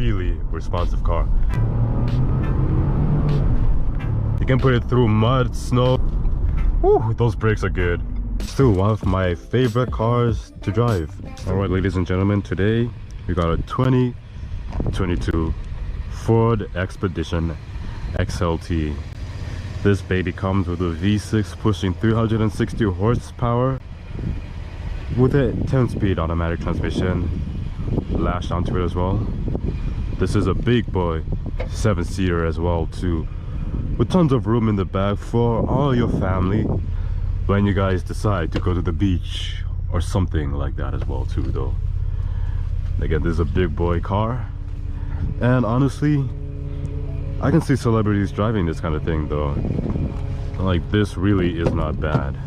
really responsive car. You can put it through mud, snow. Woo, those brakes are good. Still one of my favorite cars to drive. Alright, ladies and gentlemen, today we got a 2022 Ford Expedition XLT. This baby comes with a V6 pushing 360 horsepower with a 10-speed automatic transmission lashed onto it as well. This is a big boy 7-seater as well too, with tons of room in the back for all your family when you guys decide to go to the beach or something like that as well too though. Again, this is a big boy car, and honestly I can see celebrities driving this kind of thing though. Like, this really is not bad.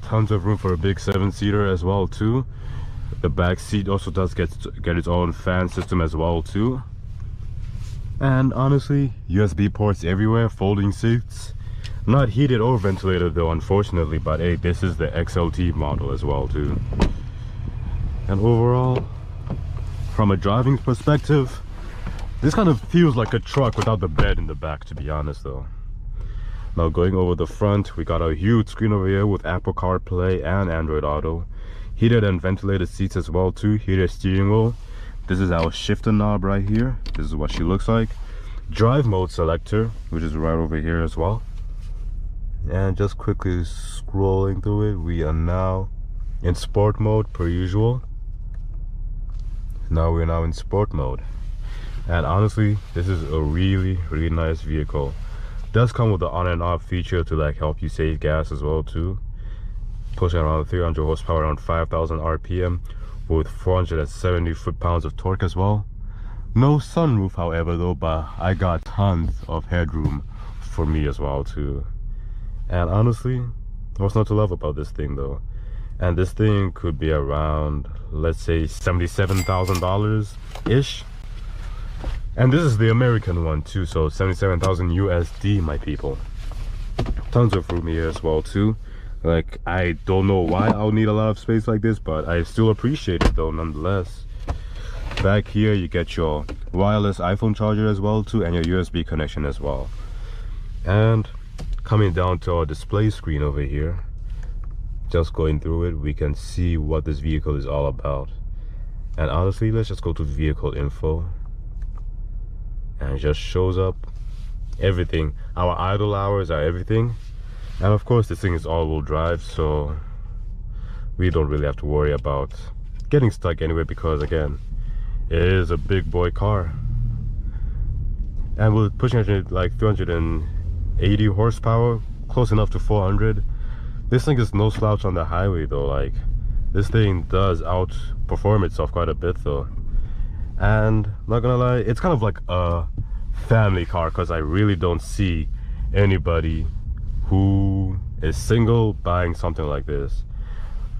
Tons of room for a big 7-seater as well too. The back seat also does get its own fan system as well too. And honestly, USB ports everywhere, folding seats. Not heated or ventilated though, unfortunately, but hey, this is the XLT model as well too. And overall, from a driving perspective, this kind of feels like a truck without the bed in the back, to be honest though. Now going over the front, we got a huge screen over here with Apple CarPlay and Android Auto. Heated and ventilated seats as well too, heated steering wheel. This is our shifter knob right here. This is what she looks like. Drive mode selector, which is right over here as well. And just quickly scrolling through it, we are now in sport mode per usual. Now we're now in sport mode. And honestly, this is a really nice vehicle. Does come with the on and off feature to like help you save gas as well too. Pushing around 300 horsepower, around 5,000 RPM with 470 foot-pounds of torque as well. No sunroof however though, but I got tons of headroom for me as well too. And honestly, what's not to love about this thing though? And this thing could be around, let's say, $77,000 ish. And this is the American one too, so 77,000 USD, my people. Tons of room here as well too. Like, I don't know why I'll need a lot of space like this, but I still appreciate it though nonetheless. Back here you get your wireless iPhone charger as well too, and your USB connection as well. And coming down to our display screen over here, just going through it, we can see what this vehicle is all about. And honestly, let's just go to vehicle info. And it just shows up everything. Our idle hours are everything. And of course this thing is all-wheel drive, so we don't really have to worry about getting stuck anywhere, because again, it is a big boy car. And we're pushing like 380 horsepower, close enough to 400. This thing is no slouch on the highway though. Like, this thing does outperform itself quite a bit though. And not gonna lie, it's kind of like a family car, because I really don't see anybody who is single buying something like this.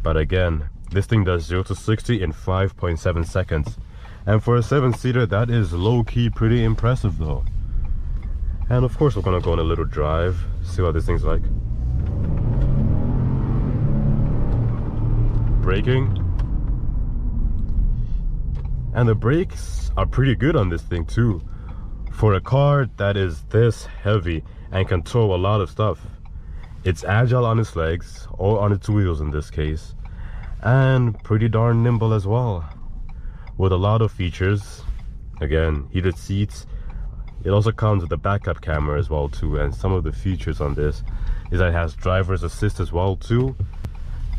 But again, this thing does 0 to 60 in 5.7 seconds, and for a 7-seater that is low-key pretty impressive though. And of course we're gonna go on a little drive, see what this thing's like. Braking. And the brakes are pretty good on this thing too. For a car that is this heavy and can tow a lot of stuff, it's agile on its legs, or on its wheels in this case, and pretty darn nimble as well, with a lot of features. Again, heated seats. It also comes with a backup camera as well too, and some of the features on this is that it has driver's assist as well too,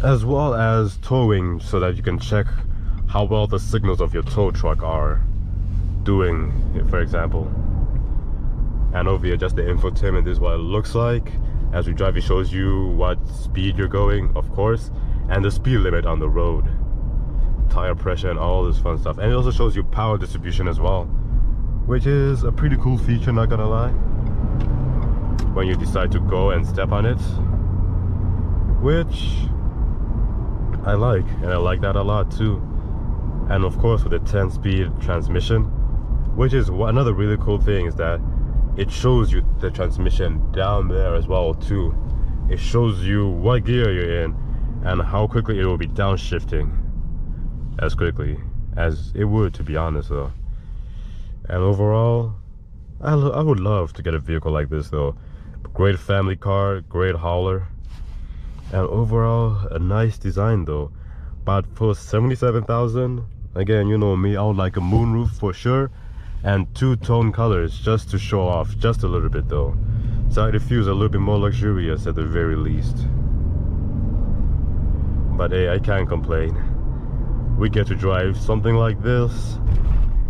as well as towing, so that you can check how well the signals of your tow truck are doing, for example. And over here, just the infotainment, this is what it looks like. As we drive, it shows you what speed you're going, of course, and the speed limit on the road, tire pressure, and all this fun stuff. And it also shows you power distribution as well, which is a pretty cool feature, not gonna lie, when you decide to go and step on it, which I like, and I like that a lot too. And of course with the 10-speed transmission, which is another really cool thing, is that it shows you the transmission down there as well too. It shows you what gear you're in and how quickly it will be downshifting, as quickly as it would, to be honest though. And overall, I would love to get a vehicle like this though. Great family car, great hauler, and overall a nice design though. But for 77,000, again, you know me, I would like a moonroof for sure, and two-tone colors just to show off just a little bit though. So it feels a little bit more luxurious at the very least. But hey, I can't complain. We get to drive something like this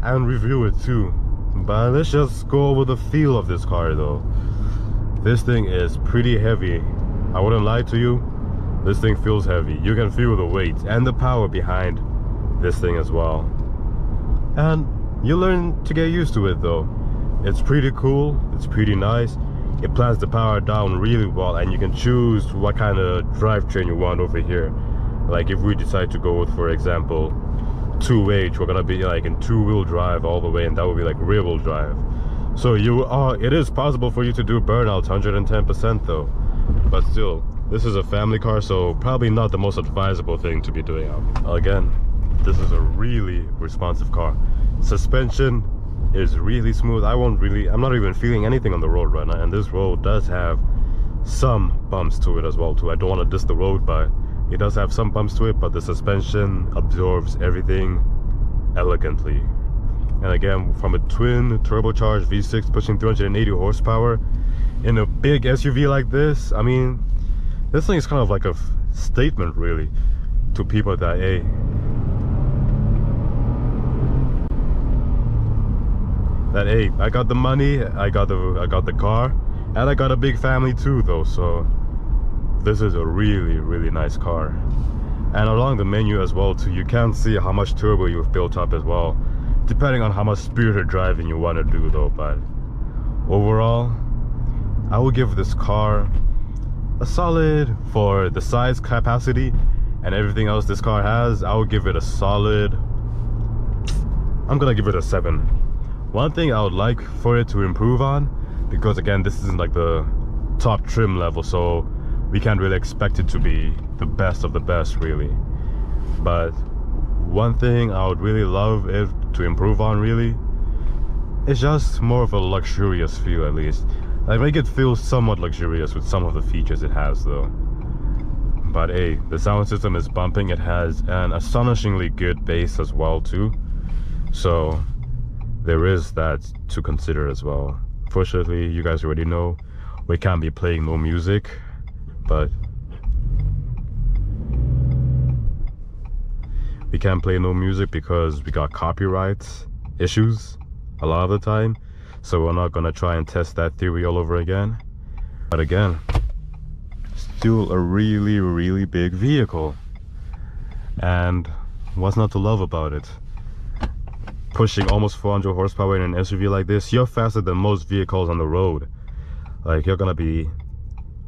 and review it too. But let's just go over the feel of this car though. This thing is pretty heavy. I wouldn't lie to you, this thing feels heavy. You can feel the weight and the power behind this thing as well. And you learn to get used to it though. It's pretty cool, it's pretty nice. It plans the power down really well, and you can choose what kind of drivetrain you want over here. Like if we decide to go with, for example, 2H, we're gonna be like in 2-wheel drive all the way, and that would be like rear-wheel drive. So it is possible for you to do burnouts 110% though. But still, this is a family car, so probably not the most advisable thing to be doing. Again, this is a really responsive car. Suspension is really smooth. I'm not even feeling anything on the road right now, and this road does have some bumps to it as well too. I don't want to diss the road, but it does have some bumps to it, but the suspension absorbs everything elegantly. And again, from a twin turbocharged V6 pushing 380 horsepower in a big SUV like this, I mean, this thing is kind of like a statement really to people that, hey, I got the money, I got the car, and I got a big family too though. So this is a really nice car. And along the menu as well too, you can see how much turbo you've built up as well, depending on how much spirited driving you want to do though. But overall, I will give this car a solid, for the size, capacity, and everything else this car has, I would give it a solid, I'm gonna give it a 7. One thing I would like for it to improve on, because again, this isn't like the top trim level, so we can't really expect it to be the best of the best really. But one thing I would really love it to improve on really is just more of a luxurious feel, at least. Like, make it feel somewhat luxurious with some of the features it has though. But hey, the sound system is bumping. It has an astonishingly good bass as well too, so there is that to consider as well. Fortunately, you guys already know we can't be playing no music, but we can't play no music because we got copyright issues a lot of the time, so we're not gonna try and test that theory all over again. But again, still a really big vehicle, and what's not to love about it? Pushing almost 400 horsepower in an SUV like this, you're faster than most vehicles on the road. Like, you're gonna be,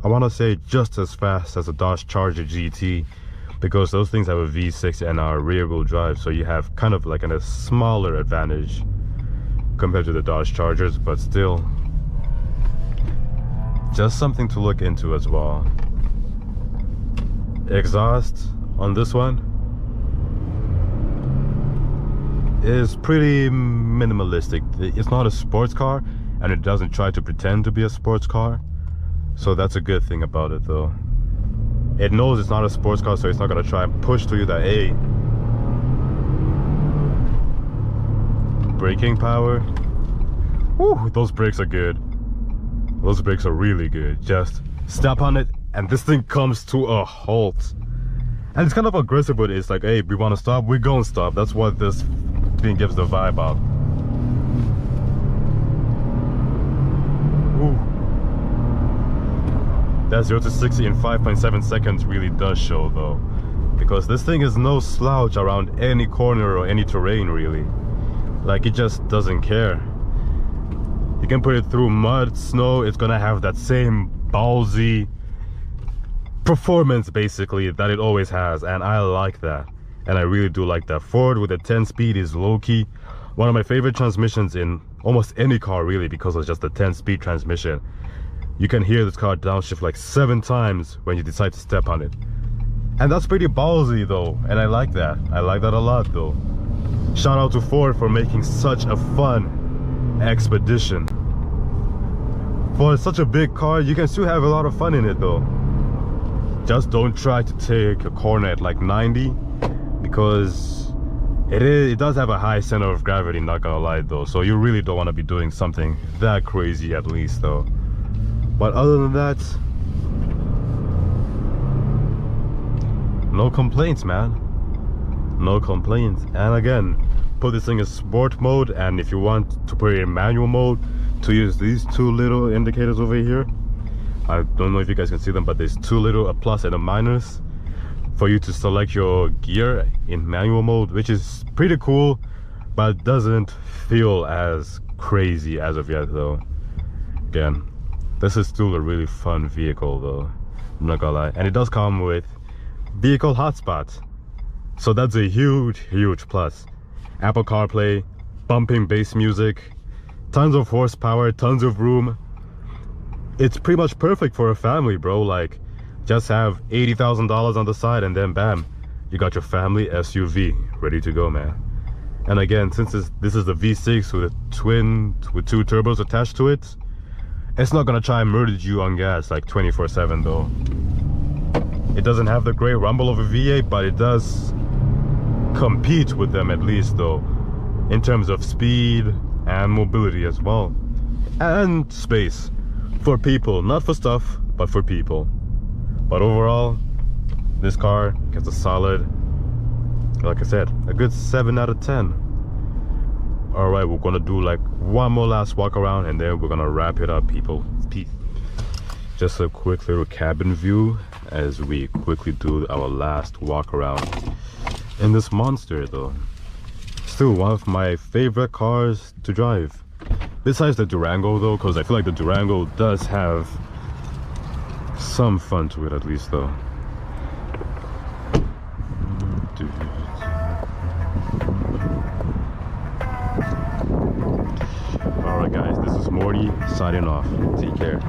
I want to say, just as fast as a Dodge Charger GT, because those things have a V6 and are rear-wheel drive, so you have kind of like a smaller advantage compared to the Dodge Chargers. But still, just something to look into as well. Exhaust on this one is pretty minimalistic. It's not a sports car, and it doesn't try to pretend to be a sports car, so that's a good thing about it though. It knows it's not a sports car, so it's not going to try and push to you that, hey. Braking power, woo, those brakes are good. Those brakes are really good. Just step on it and this thing comes to a halt. And it's kind of aggressive, but it's like, hey, we want to stop, we're going to stop. That's what this thing gives the vibe of. Ooh. That 0 to 60 in 5.7 seconds really does show though, because this thing is no slouch around any corner or any terrain really. Like, it just doesn't care. You can put it through mud, snow, it's gonna have that same ballsy performance basically that it always has, and I like that. And I really do like that. Ford with a 10-speed is low-key one of my favorite transmissions in almost any car really, because of just the 10-speed transmission. You can hear this car downshift like 7 times when you decide to step on it, and that's pretty ballsy though, and I like that a lot though. Shout out to Ford for making such a fun Expedition. For such a big car, you can still have a lot of fun in it though. Just don't try to take a corner at like 90, because it does have a high center of gravity, not gonna lie though. So you really don't want to be doing something that crazy at least though. But other than that, no complaints, man. No complaints. And again, put this thing in sport mode, and if you want to put it in manual mode, to use these two little indicators over here. I don't know if you guys can see them, but there's two little, a plus and a minus, for you to select your gear in manual mode, which is pretty cool, but doesn't feel as crazy as of yet though. Again, this is still a really fun vehicle though, I'm not gonna lie. And it does come with vehicle hotspots, so that's a huge plus. Apple CarPlay, bumping bass music, tons of horsepower, tons of room. It's pretty much perfect for a family, bro. Like, just have $80,000 on the side and then bam, you got your family SUV ready to go, man. And again, since this is the V6 with two turbos attached to it, it's not gonna try and murder you on gas like 24/7 though. It doesn't have the great rumble of a V8, but it does compete with them at least though, in terms of speed and mobility as well, and space for people, not for stuff, but for people. But overall, this car gets a solid, like I said, a good 7 out of 10. All right, we're gonna do like one more last walk around, and then we're gonna wrap it up, people. Peace. Just a quick little cabin view as we quickly do our last walk around in this monster though. Still one of my favorite cars to drive, besides the Durango though, because I feel like the Durango does have some fun to it at least though. Alright guys, this is Morty signing off. Take care.